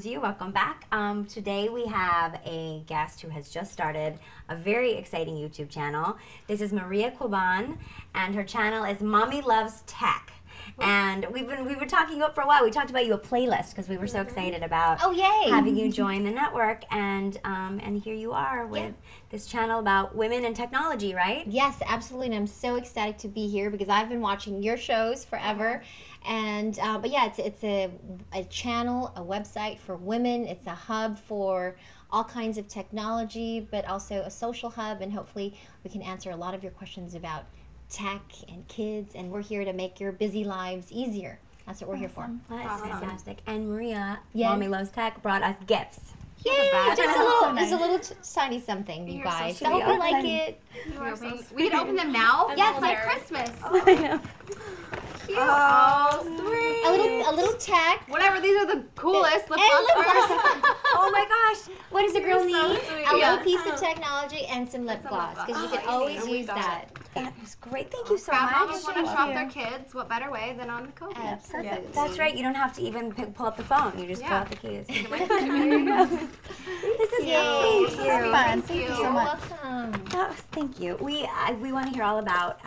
to you. Welcome back. Today we have a guest who has just started a very exciting YouTube channel. This is Maria Cuban, and her channel is Mommy Loves Tech. And we were talking about for a while. We talked about you a playlist because we were so excited about having you join the network, and here you are with this channel about women and technology, right? Yes, absolutely. And I'm so ecstatic to be here because I've been watching your shows forever. And but yeah, it's a channel, a website for women. It's a hub for all kinds of technology, but also a social hub, and hopefully we can answer a lot of your questions about tech and kids, and we're here to make your busy lives easier. That's what we're here for. That's fantastic. And Maria, Mommy Loves Tech, brought us gifts. Yay! Just a little tiny something, you guys. I hope you like it. We can open them now? Yes, like Christmas. Oh, I know. Cute. Oh, sweet. A little tech. Whatever, these are the coolest. Lip gloss. Oh my gosh. What does a girl need? sweet. A little piece of technology and some lip gloss, because you can always use that. That is great. Thank you so Grandmas much. want to shop their kids. What better way than on the COVID? Absolutely. That's right. You don't have to even pull up the phone. You just pull out the keys. This This is Yay. Thank you. fun. Thank you so much. Welcome. Thank you. We want to hear all about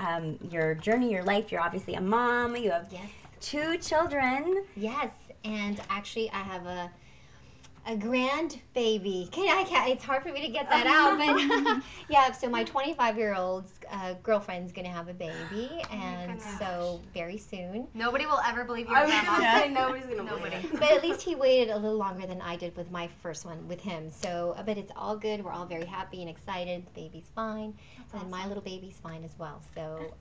your journey, your life. You're obviously a mom. You have 2 children. Yes, and actually I have a grandbaby. It's hard for me to get that out, but yeah. So my 25-year-old girlfriend's gonna have a baby, and so very soon. Nobody will ever believe you're a grandma. Nobody's gonna believe it. But at least he waited a little longer than I did with my first one with him. So, but it's all good. We're all very happy and excited. The baby's fine, and my little baby's fine as well. So,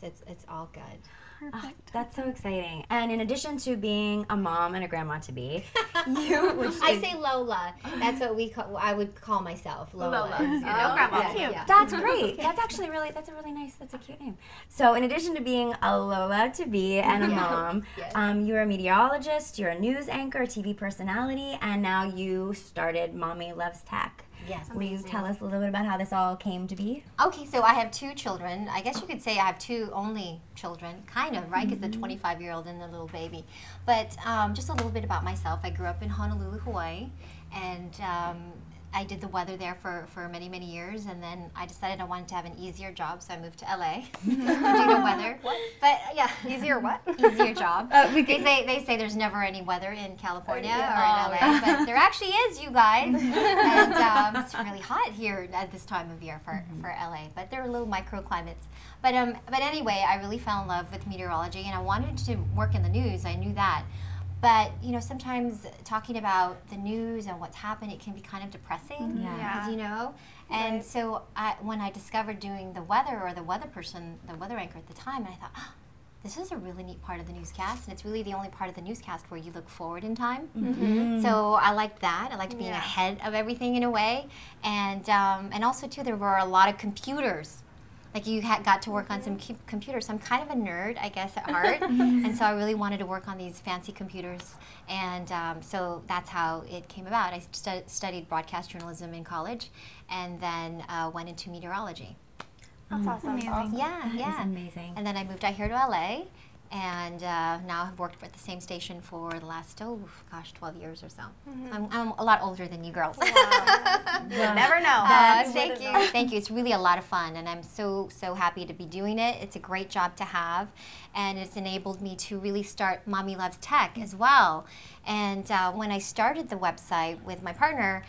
it's all good. That's so exciting. And in addition to being a mom and a grandma-to-be, I say Lola. That's what I would call myself, Lola. No grandma. Yeah. That's great. That's actually that's a cute name. So in addition to being a Lola-to-be and a mom, you're a meteorologist, you're a news anchor, TV personality, and now you started Mommy Loves Tech. Yes. Will you tell us a little bit about how this all came to be? Okay, so I have 2 children. I guess you could say I have 2 only children, kind of, right? Because the 25-year-old and the little baby. But just a little bit about myself. I grew up in Honolulu, Hawaii, and I did the weather there for many, many years, and then I decided I wanted to have an easier job, so I moved to LA to do the weather. What? But yeah, Easier what? Easier job. They say there's never any weather in California or in LA, but there actually is, you guys. And it's really hot here at this time of year for LA, but there are little microclimates. But anyway, I really fell in love with meteorology, and I wanted to work in the news. I knew that. But, you know, sometimes talking about the news and what's happened, it can be kind of depressing, as you know. And so when I discovered doing the weather, or the weather anchor at the time, and I thought, this is a really neat part of the newscast, and it's really the only part of the newscast where you look forward in time. So I liked that. I liked being ahead of everything in a way. And also, too, there were a lot of computers. Like you got to work on some computers. So I'm kind of a nerd, I guess, at heart. And so I really wanted to work on these fancy computers. And so that's how it came about. I studied broadcast journalism in college, and then went into meteorology. That's awesome. Amazing. Yeah. That is amazing. And then I moved out here to LA, and now I've worked at the same station for the last 12 years or so. I'm a lot older than you girls. You never know. Thank you. It's really a lot of fun, and I'm so happy to be doing it. It's a great job to have, and it's enabled me to really start Mommy Loves Tech as well. And when I started the website with my partner,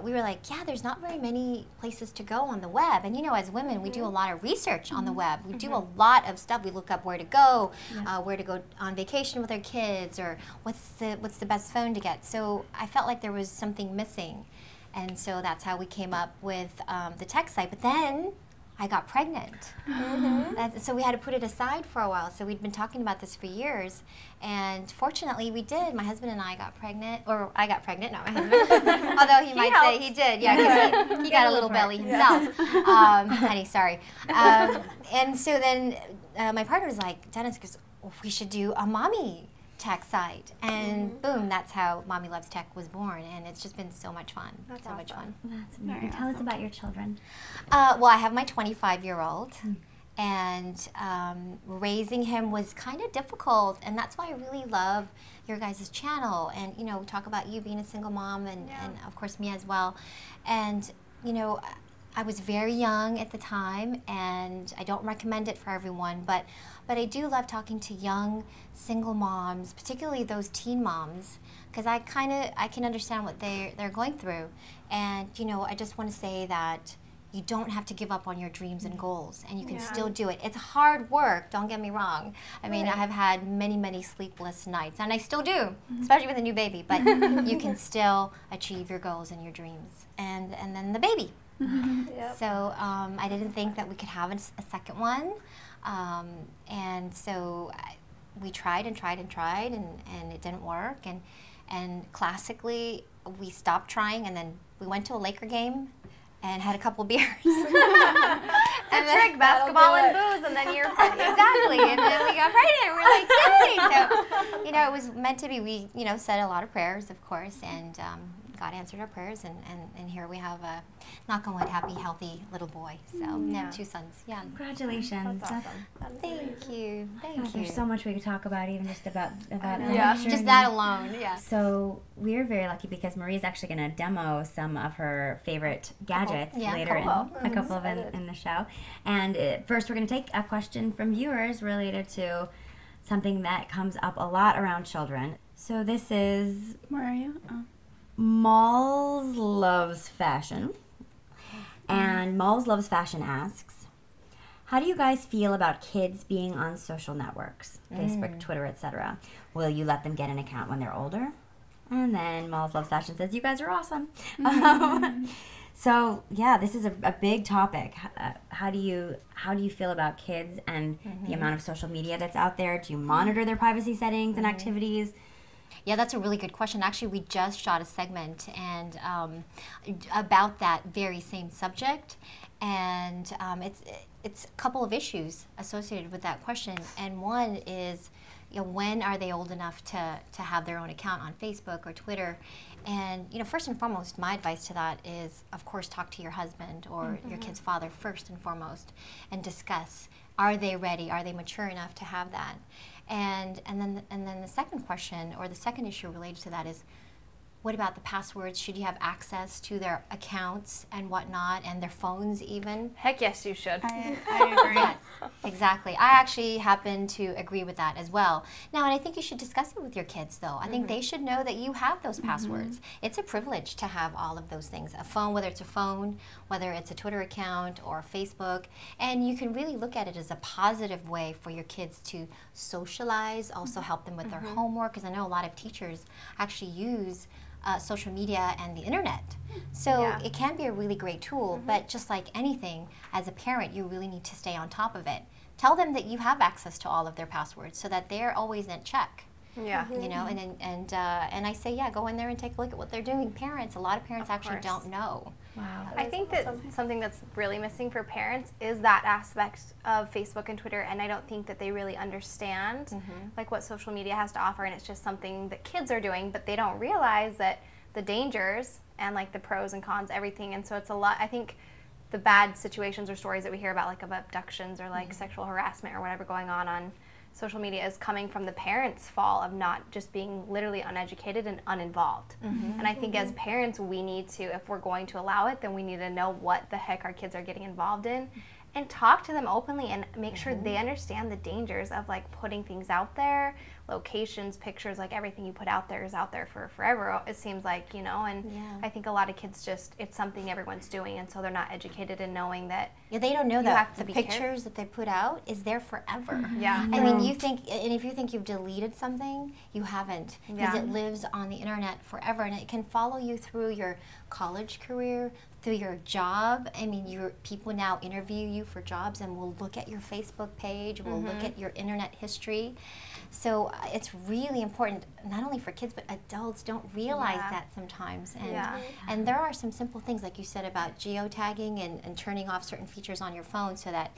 we were like, there's not very many places to go on the web. And you know, as women, we do a lot of research on the web. We do a lot of stuff. We look up where to go on vacation with our kids, or what's the best phone to get. So I felt like there was something missing. And so that's how we came up with the tech site. But then I got pregnant. So we had to put it aside for a while. So we'd been talking about this for years. And fortunately, we did. My husband and I got pregnant. Or I got pregnant, not my husband. Although he might say he did. Yeah, because he got a little belly himself. Honey, sorry. And so then my partner was like, Dennis goes, we should do a mommy tech site, and boom, that's how Mommy Loves Tech was born, and it's just been so much fun. That's so much fun. That's amazing. Tell us about your children. Well, I have my 25-year-old, and raising him was kind of difficult, and that's why I really love your guys' channel, and you know, talk about you being a single mom, and of course me as well. And you know, I was very young at the time, and I don't recommend it for everyone, but I do love talking to young single moms, particularly those teen moms, because I can understand what they're going through. And you know, I just want to say that you don't have to give up on your dreams and goals, and you can still do it. It's hard work, don't get me wrong. I mean, I have had many, many sleepless nights, and I still do, especially with a new baby, but you can still achieve your goals and your dreams. And then the baby. So I didn't think that we could have a second one. And so we tried and tried and tried, and it didn't work. And classically, we stopped trying, and then we went to a Laker game and had a couple beers. And then basketball and booze, and then you're pregnant. Exactly, and then we got pregnant. We're like, yay! So, you know, it was meant to be. We, you know, said a lot of prayers, of course, and God answered our prayers, and here we have a, knock on wood, happy, healthy little boy. So, yeah, 2 sons. Yeah. Congratulations. That's awesome. Thank you. Thank you. There's so much we could talk about, even just about just that alone. Yeah. So we're very lucky because Maria's actually going to demo some of her favorite gadgets later in a couple of in the show. And first, we're going to take a question from viewers related to something that comes up a lot around children. So this is Where are you? Oh. Malls Loves Fashion. And Malls Loves Fashion asks, how do you guys feel about kids being on social networks, Facebook, Twitter, etc.? Will you let them get an account when they're older? And then Malls Loves Fashion says, you guys are awesome. So yeah, this is a big topic. How do you feel about kids and the amount of social media that's out there? Do you monitor their privacy settings and activities? Yeah, that's a really good question. Actually, we just shot a segment and about that very same subject, and it's a couple of issues associated with that question. And one is, you know, when are they old enough to have their own account on Facebook or Twitter? And you know, first and foremost, my advice to that is, of course, talk to your husband or your kid's father first and foremost, and discuss: are they ready? Are they mature enough to have that? And then the second question, or the second issue related to that, is what about the passwords? Should you have access to their accounts and whatnot, and their phones even? Heck yes, you should. I agree. Yes, exactly. I actually happen to agree with that as well. Now, and I think you should discuss it with your kids, though. I think they should know that you have those passwords. It's a privilege to have all of those things. A phone, whether it's a phone, whether it's a Twitter account or Facebook, and you can really look at it as a positive way for your kids to socialize, also help them with their homework, because I know a lot of teachers actually use social media and the internet. So it can be a really great tool, but just like anything, as a parent, you really need to stay on top of it. Tell them that you have access to all of their passwords so that they're always in check. Yeah. You know, and I say, yeah, go in there and take a look at what they're doing. Parents, a lot of parents actually don't know. Wow. I think that something that's really missing for parents is that aspect of Facebook and Twitter, and I don't think that they really understand like what social media has to offer, and it's just something that kids are doing, but they don't realize that the dangers and like the pros and cons, everything. And so it's a lot. I think the bad situations or stories that we hear about, like of abductions or like sexual harassment or whatever going on social media, is coming from the parents' fault of not just being literally uneducated and uninvolved. And I think as parents, we need to, if we're going to allow it, then we need to know what the heck our kids are getting involved in and talk to them openly and make sure they understand the dangers of like putting things out there, locations, pictures, like everything you put out there is out there for forever, it seems like, you know. And I think a lot of kids just, it's something everyone's doing, and so they're not educated in knowing that. Yeah, they don't know that the pictures that they put out is there forever. I mean, you think, and if you think you've deleted something, you haven't, because it lives on the internet forever, and it can follow you through your college career, through your job. I mean, people now interview you for jobs and will look at your Facebook page, will look at your internet history. So it's really important, not only for kids, but adults don't realize that sometimes. And there are some simple things, like you said, about geotagging and turning off certain features on your phone so that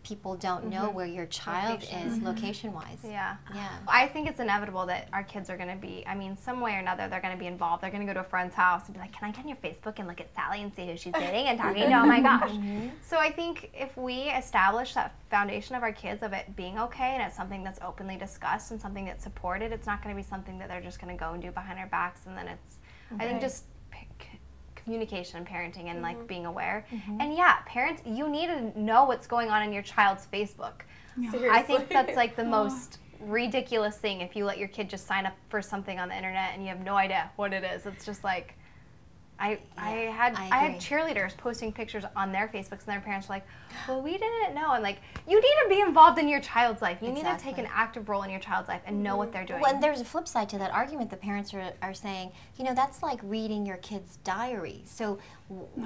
people don't know where your child is location-wise. Yeah. Yeah. I think it's inevitable that our kids are going to be, I mean, some way or another, they're going to be involved. They're going to go to a friend's house and be like, can I get on your Facebook and look at Sally and see who she's dating and talking to? Oh my gosh. So I think if we establish that foundation of our kids of it being okay and it's something that's openly discussed and something that's supported, it's not going to be something that they're just going to go and do behind our backs. And then it's, I think just communication and parenting and like being aware. And yeah, parents, you need to know what's going on in your child's Facebook. I think that's like the most ridiculous thing if you let your kid just sign up for something on the internet and you have no idea what it is. It's just like I had cheerleaders posting pictures on their Facebooks and their parents were like, well, we didn't know. And like, you need to be involved in your child's life. You need to take an active role in your child's life and know what they're doing. Well, and there's a flip side to that argument. The parents are saying, you know, that's like reading your kid's diary. So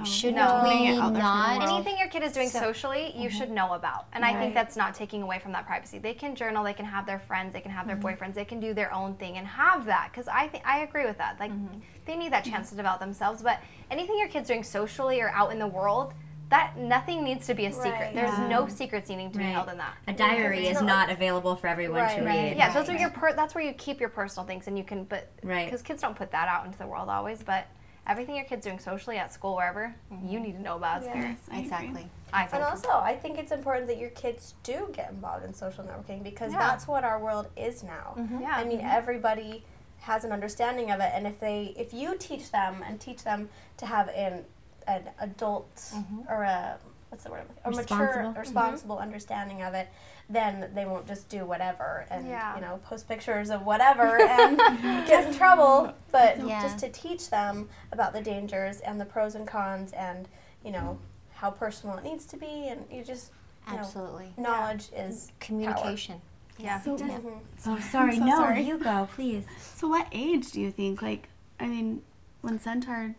shouldn't we not? Anything your kid is doing socially, you should know about. And I think that's not taking away from that privacy. They can journal, they can have their friends, they can have their boyfriends, they can do their own thing and have that. Because I agree with that. Like, they need that chance to develop themselves. But anything your kid's doing socially or out in the world, that nothing needs to be a secret. There's no secrets needing to be held in that. A diary is not available for everyone to read. Yeah, those are your that's where you keep your personal things, and you can, but because kids don't put that out into the world always, but everything your kid's doing socially at school, wherever, you need to know about as parents. Exactly. And also, I think it's important that your kids do get involved in social networking because that's what our world is now. I mean, everybody has an understanding of it, and if you teach them to have an adult or a mature, responsible understanding of it, then they won't just do whatever and you know, post pictures of whatever and get in trouble. But just to teach them about the dangers and the pros and cons and, you know, how personal it needs to be, and you just absolutely knowledge is communication. Power. Yeah. So, Sorry, sorry. You go, please. So what age do you think, like, I mean, when Shaytard...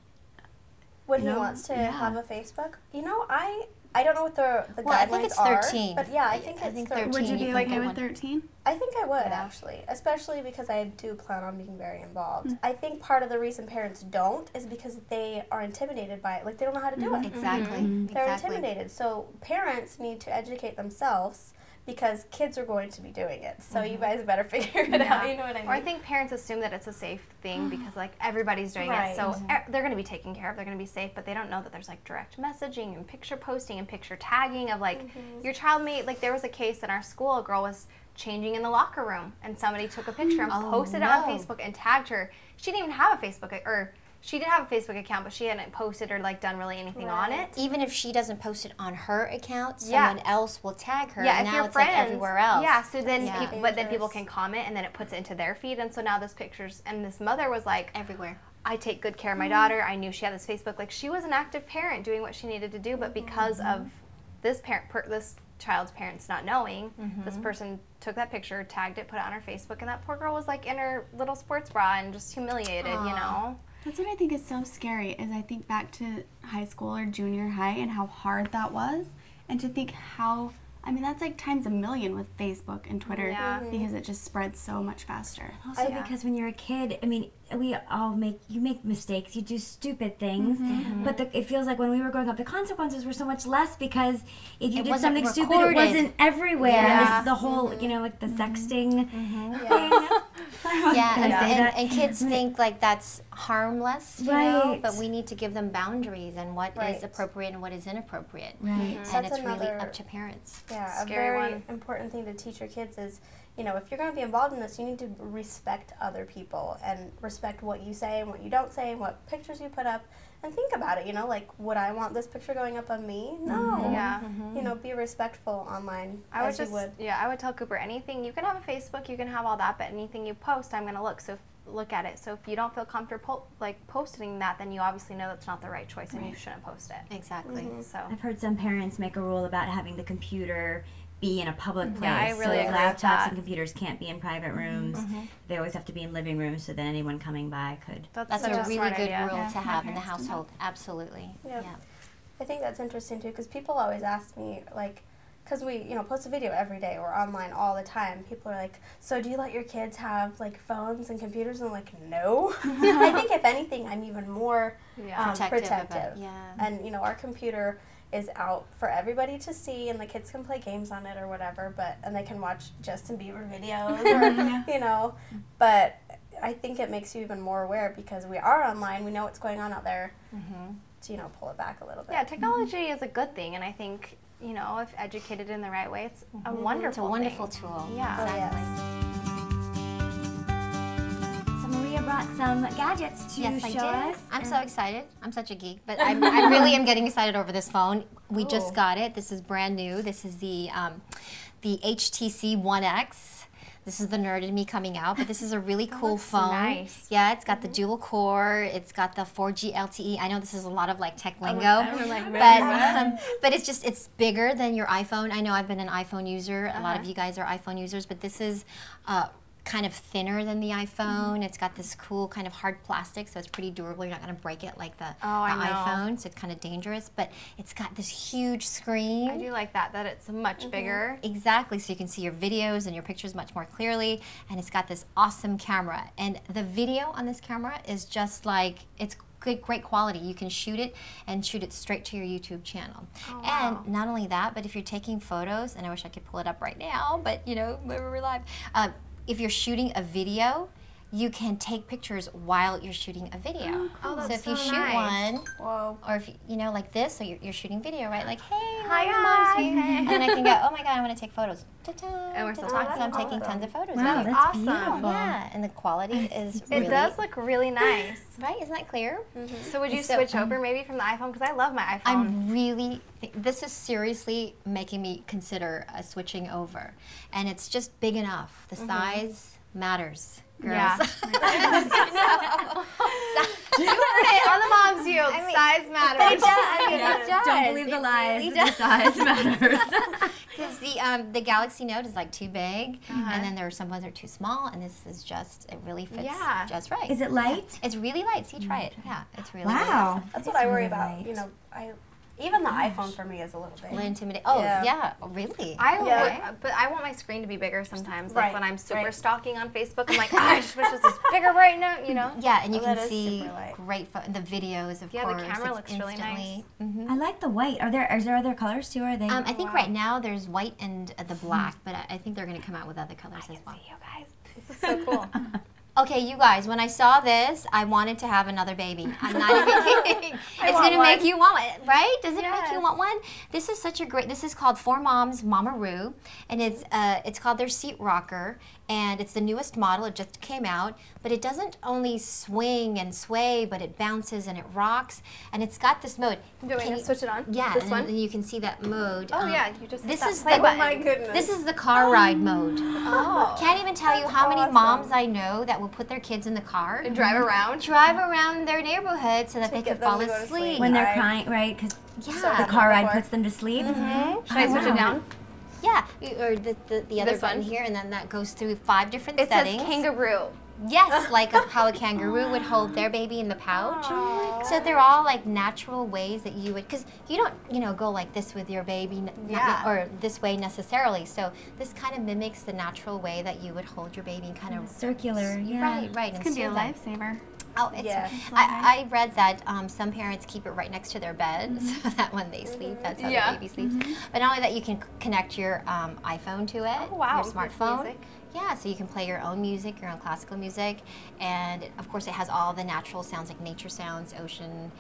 When he wants to have a Facebook? You know, I don't know what the guidelines I think it's 13. But yeah, I think it's 13. Would you be okay with 13? I think I would, actually, especially because I do plan on being very involved. I think part of the reason parents don't is because they are intimidated by it. Like, they don't know how to do it. Exactly. They're intimidated. So parents need to educate themselves because kids are going to be doing it. So you guys better figure it out, you know what I mean? Or I think parents assume that it's a safe thing because, like, everybody's doing it. So they're going to be taken care of, they're going to be safe, but they don't know that there's, like, direct messaging and picture posting and picture tagging of, like, your child may, like, there was a case in our school, a girl was changing in the locker room and somebody took a picture and posted it on Facebook and tagged her. She didn't even have a Facebook, or she did have a Facebook account, but she hadn't posted or like done really anything on it. Even if she doesn't post it on her account, someone else will tag her. Yeah, and if now your it's friends, like everywhere else. Yeah, so then, but then people can comment, and then it puts it into their feed, and so now this pictures, and this mother was like, everywhere. I take good care of my daughter. I knew she had this Facebook. Like, she was an active parent doing what she needed to do, but because of this this child's parents not knowing, this person took that picture, tagged it, put it on her Facebook, and that poor girl was like in her little sports bra and just humiliated, you know? That's what I think is so scary, is I think back to high school or junior high and how hard that was, and to think how, I mean, that's like times a million with Facebook and Twitter because it just spreads so much faster. Also because when you're a kid, I mean, you make mistakes, you do stupid things, but it feels like when we were growing up, the consequences were so much less because if you did something stupid, it wasn't everywhere. And this, the whole, you know, like the sexting thing. And kids think like that's harmless, you know, but we need to give them boundaries and what is appropriate and what is inappropriate. And it's really up to parents. Yeah, a very important thing to teach your kids is, you know, if you're going to be involved in this, you need to respect other people and respect what you say and what you don't say and what pictures you put up, and think about it, you know, like, would I want this picture going up on me? No. You know, be respectful online I would tell Cooper, anything, you can have a Facebook, you can have all that, but anything you post, I'm going to look at it. So if you don't feel comfortable like posting that, then you obviously know that's not the right choice and you shouldn't post it. Exactly. So I've heard some parents make a rule about having the computer be in a public place. Yeah, I really agree with laptops that. and computers can't be in private rooms. They always have to be in living rooms so that anyone coming by could. That's a really good rule to have in the household. Absolutely. Yeah. I think that's interesting too, because people always ask me, like, because we, you know, post a video every day or online all the time. People are like, so do you let your kids have like phones and computers? And I'm like, no. I think if anything, I'm even more protective. And you know, our computer is out for everybody to see, and the kids can play games on it or whatever, and they can watch Justin Bieber videos or, you know, but I think it makes you even more aware because we are online, we know what's going on out there, to, you know, pull it back a little bit. Yeah, technology is a good thing, and I think, you know, if educated in the right way, it's a wonderful tool. Yeah. Exactly. Maria brought some gadgets to show us. I'm so excited. I'm such a geek, but I really am getting excited over this phone. We just got it. This is brand new. This is the HTC One X. This is the nerd in me coming out, but this is a really cool phone. Nice. Yeah, it's got the dual core. It's got the 4G LTE. I know this is a lot of like tech lingo, but it's bigger than your iPhone. I know I've been an iPhone user. A lot of you guys are iPhone users, but this is kind of thinner than the iPhone. It's got this cool kind of hard plastic, so it's pretty durable. You're not going to break it like the iPhone, so it's kind of dangerous. But it's got this huge screen. I do like that it's much bigger. Exactly, so you can see your videos and your pictures much more clearly. And it's got this awesome camera. And the video on this camera is just like, it's great quality. You can shoot it and shoot it straight to your YouTube channel. And not only that, but if you're taking photos, and I wish I could pull it up right now, but you know, we're live. If you're shooting a video, you can take pictures while you're shooting a video. Oh, so if you shoot one, or if you know, like this, so you're shooting video, right? Like, hey, hi guys, guys. and I can go, oh my god, I want to take photos. And we're still talking. So I'm taking tons of photos. Wow, of you. that's awesome. beautiful. Yeah, and the quality is It does look really nice. right. Isn't that clear? So would you switch over maybe from the iPhone? Because I love my iPhone. I'm really, this is seriously making me consider switching over. And it's just big enough. The size matters, girls. Yeah. You heard it on the Mom's View. Size matters. It does. Don't believe the lies. The size matters. Because the Galaxy Note is like too big, and then there are some ones that are too small, and this is just, it really fits just right. Is it light? It's really light. See, try it. Yeah, it's really Wow. really awesome. That's what I worry about. You know, even the iPhone for me is a little big. A little intimidating. Oh, yeah. Oh, really? But I want my screen to be bigger sometimes. Like when I'm super stalking on Facebook, I'm like, I just wish this was bigger right now, you know? Yeah, and you can see great the videos, of course. Yeah, the camera looks really nice. I like the white. Is there other colors too? Are they? I think right now there's white and the black, but I think they're going to come out with other colors as well. See you guys. This is so cool. Okay, you guys, when I saw this, I wanted to have another baby. I'm not even kidding. It's going to make you want one, right? Does it make you want one? This is such a great, this is called For Moms Mama-Roo, and it's called their Seat Rocker, and it's the newest model. It just came out, but it doesn't only swing and sway, but it bounces and it rocks, and it's got this mode. Do you want me to switch it on? Yeah, this one? And you can see that mode. Oh yeah, you just this hit is that play button. Oh my goodness. This is the car ride mode. Oh. Can't even tell you how many moms I know that will put their kids in the car And drive around? Drive around their neighborhood so that they can fall asleep. When they're crying, right? Because the car ride puts them to sleep. Should I switch it down? Yeah, or the other button here, and then that goes through 5 different settings. It says kangaroo. Yes, like how a kangaroo would hold their baby in the pouch. So they're all like natural ways that you would, because you don't, go like this with your baby, or this way necessarily. So this kind of mimics the natural way that you would hold your baby, and kind of circular. Yeah. Right. It can be a lifesaver. Oh, I read that some parents keep it right next to their bed so that when they sleep, that's how the baby sleeps. But not only that, you can connect your iPhone to it, your smartphone. Music. Yeah, so you can play your own music, your own classical music, and of course it has all the natural sounds like nature sounds, ocean,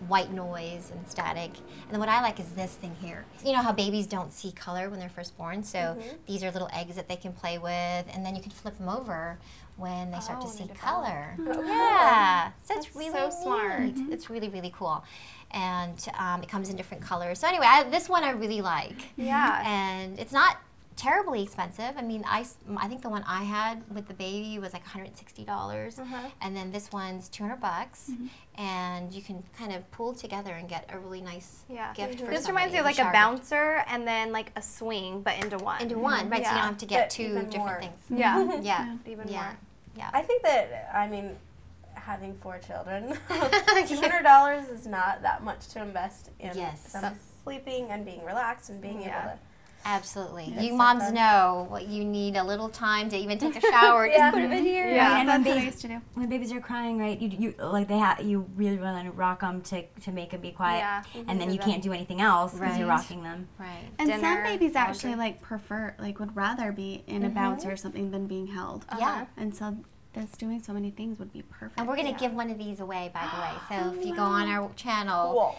white noise, and static. And then what I like is this thing here. You know how babies don't see color when they're first born, so these are little eggs that they can play with, and then you can flip them over when they start to see color. Yeah, so it's really so smart. It's really, really cool. And it comes in different colors. So anyway, this one I really like. Yeah. And it's not terribly expensive. I mean, I think the one I had with the baby was like $160, and then this one's $200, and you can kind of pull together and get a really nice gift for This reminds me of like a bouncer and then like a swing, but into one. Into one, right? So you don't have to get 2 different things. Yeah. Even more. Yeah. I think that, having 4 children, $200 is not that much to invest in them sleeping and being relaxed and being able to Absolutely. It's You so moms fun. know what you need a little time to even take a shower. Just put them in here. Yeah, and That's what I used to do. when babies are crying, right? You like you really want to rock them to make them be quiet, Yeah. and then you can't do anything else because you're Right. rocking them. Right. And some Dinner, babies laundry. actually like prefer, like would rather be in a bouncer or something than being held. Yeah. And so this doing so many things would be perfect. And we're going to give one of these away, by the way. So if you go on our channel,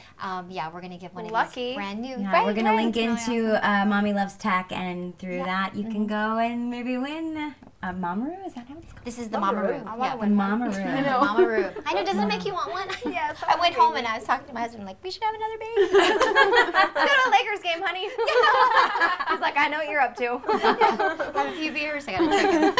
yeah, we're going to give one of Lucky. these brand new. Yeah, Right, we're gonna right. link into Mommy Loves Tech, and through that you can go and maybe win a Mamaru. Is that how it's called? This is the Mamaru. I wanna Yeah, The Mamaru. Mamaru. I know, doesn't it make you want one? Yes. I went home and I was talking to my husband, like, we should have another baby. Let's go to a Lakers game, honey. He's like, I know what you're up to. Have a few beers. I got to drink.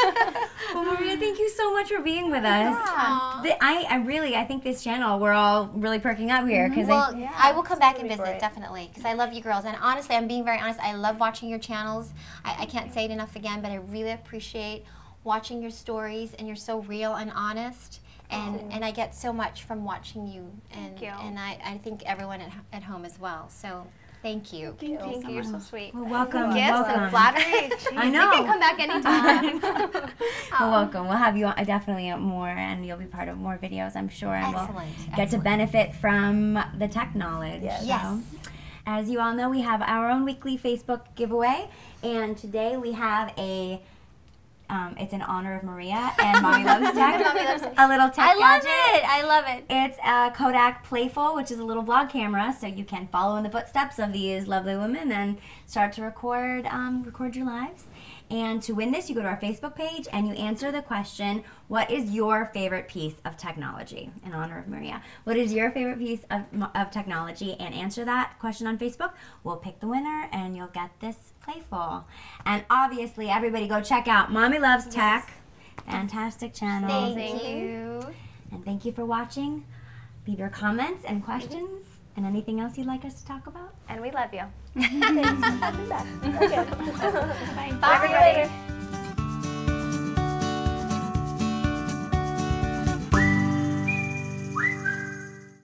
Well, Maria, thank you so much for being with us. Aw. I think this channel, we're all really perking up here because Well, I will come back and gonna be visit, great. definitely, because I love you girls. And honestly, I'm being very honest, I love watching your channels. I can't say it enough again, but I really appreciate watching your stories, and you're so real and honest. And I get so much from watching you. And, Thank you. And I think everyone at home as well. So thank you. Thank you. You're so sweet. well, welcome. Gifts welcome. and flattery. Jeez, I know. You can come back anytime. Well, welcome. We'll have you definitely more, and you'll be part of more videos, I'm sure. And we'll Excellent. get to benefit from the tech knowledge. Yes. So, Yes. as you all know, we have our own weekly Facebook giveaway, and today we have it's in honor of Maria and Mommy Loves Tech. A little tech I love gadget. it. I love it. It's a Kodak Playful, which is a little vlog camera, so you can follow in the footsteps of these lovely women and start to record your lives. And to win this, you go to our Facebook page and you answer the question, what is your favorite piece of technology? In honor of Maria. What is your favorite piece of technology? And answer that question on Facebook. We'll pick the winner and you'll get this Playful. And obviously, everybody go check out Mommy Loves Tech. Fantastic channel. Thank you. And thank you for watching. Leave your comments and questions and anything else you'd like us to talk about. And we love you. Thanks for coming back. Okay. Bye, everybody.